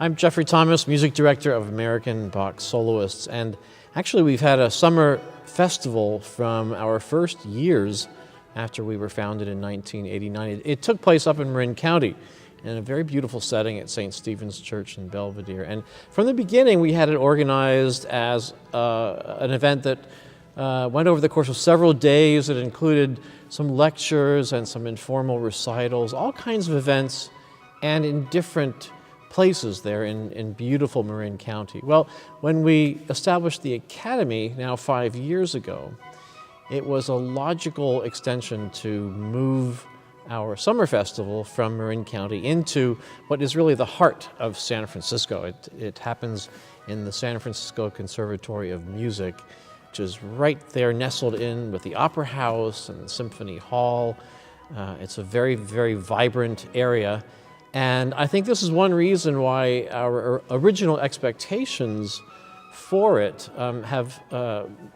I'm Jeffrey Thomas, Music Director of American Bach Soloists, and actually we've had a summer festival from our first years after we were founded in 1989. It took place up in Marin County in a very beautiful setting at St. Stephen's Church in Belvedere. And from the beginning we had it organized as an event that went over the course of several days. It included some lectures and some informal recitals, all kinds of events, and in different places there in beautiful Marin County. Well, when we established the Academy now 5 years ago, it was a logical extension to move our summer festival from Marin County into what is really the heart of San Francisco. It happens in the San Francisco Conservatory of Music, which is right there nestled in with the Opera House and the Symphony Hall. It's a very, very vibrant area. And I think this is one reason why our original expectations for it have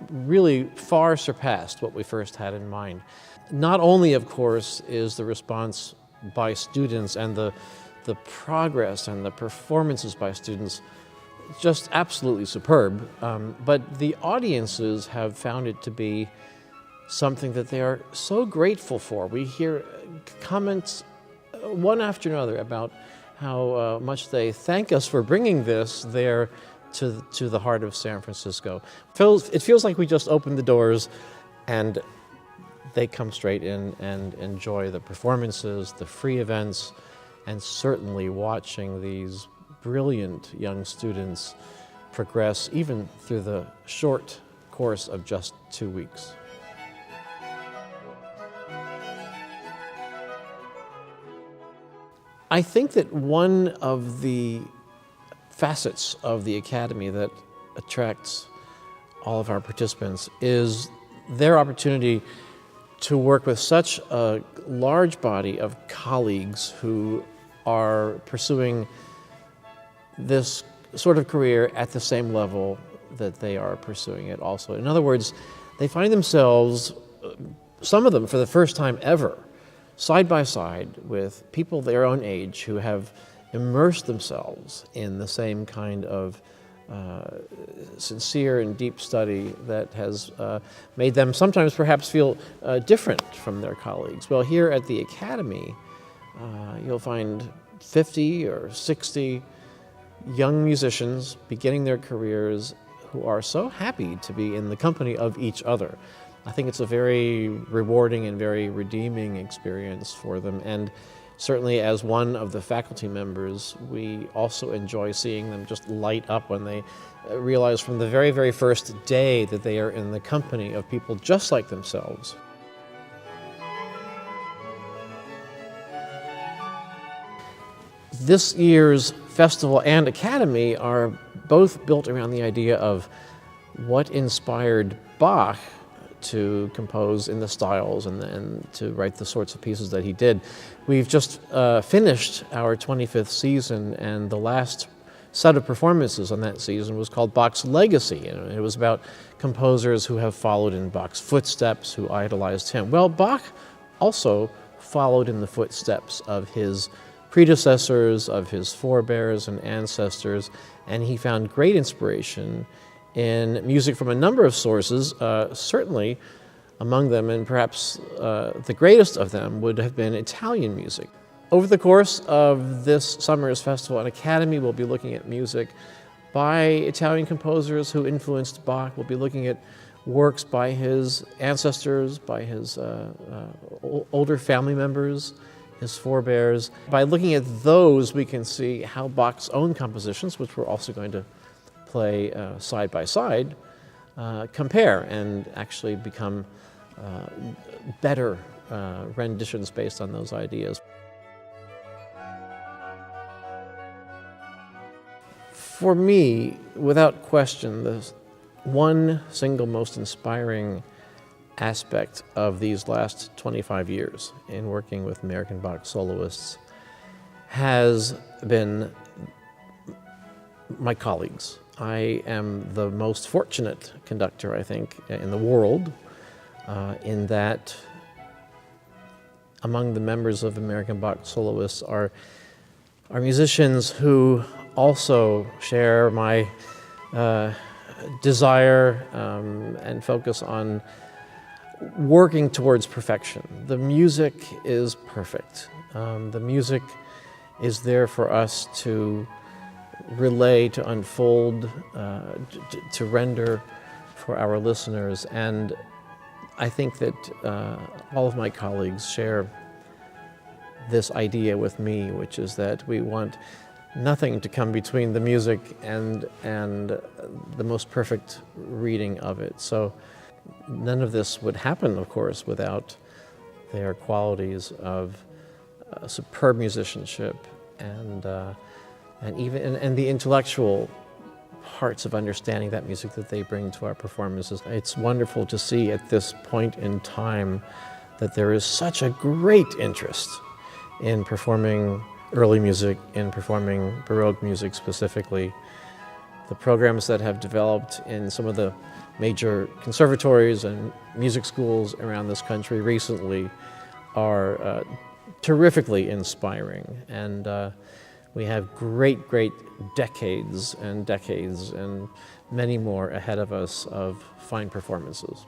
really far surpassed what we first had in mind. Not only, of course, is the response by students and the progress and the performances by students just absolutely superb, but the audiences have found it to be something that they are so grateful for. We hear comments one after another about how much they thank us for bringing this there to the heart of San Francisco. It feels like we just opened the doors and they come straight in and enjoy the performances, the free events, and certainly watching these brilliant young students progress even through the short course of just 2 weeks. I think that one of the facets of the Academy that attracts all of our participants is their opportunity to work with such a large body of colleagues who are pursuing this sort of career at the same level that they are pursuing it also. In other words, they find themselves, some of them for the first time ever, side by side with people their own age who have immersed themselves in the same kind of sincere and deep study that has made them sometimes perhaps feel different from their colleagues. Well, here at the Academy, you'll find 50 or 60 young musicians beginning their careers who are so happy to be in the company of each other. I think it's a very rewarding and very redeeming experience for them, and certainly as one of the faculty members, we also enjoy seeing them just light up when they realize from the very, very first day that they are in the company of people just like themselves. This year's festival and Academy are both built around the idea of what inspired Bach to compose in the styles and to write the sorts of pieces that he did. We've just finished our 25th season, and the last set of performances on that season was called Bach's Legacy, and it was about composers who have followed in Bach's footsteps, who idolized him. Well, Bach also followed in the footsteps of his predecessors, of his forebears and ancestors, and he found great inspiration in music from a number of sources. Certainly among them, and perhaps the greatest of them, would have been Italian music. Over the course of this summer's festival and Academy, we'll be looking at music by Italian composers who influenced Bach. We'll be looking at works by his ancestors, by his older family members, his forebears. By looking at those, we can see how Bach's own compositions, which we're also going to play side by side, compare and actually become better renditions based on those ideas. For me, without question, the one single most inspiring aspect of these last 25 years in working with American Bach soloists has been my colleagues. I am the most fortunate conductor, I think, in the world, in that among the members of American Bach Soloists are musicians who also share my desire and focus on working towards perfection. The music is perfect. The music is there for us to relay, to unfold, to render for our listeners. And I think that all of my colleagues share this idea with me, which is that we want nothing to come between the music and the most perfect reading of it. So none of this would happen, of course, without their qualities of superb musicianship and the intellectual parts of understanding that music that they bring to our performances. It's wonderful to see at this point in time that there is such a great interest in performing early music, in performing Baroque music specifically. The programs that have developed in some of the major conservatories and music schools around this country recently are terrifically inspiring, and we have great decades and many more ahead of us of fine performances.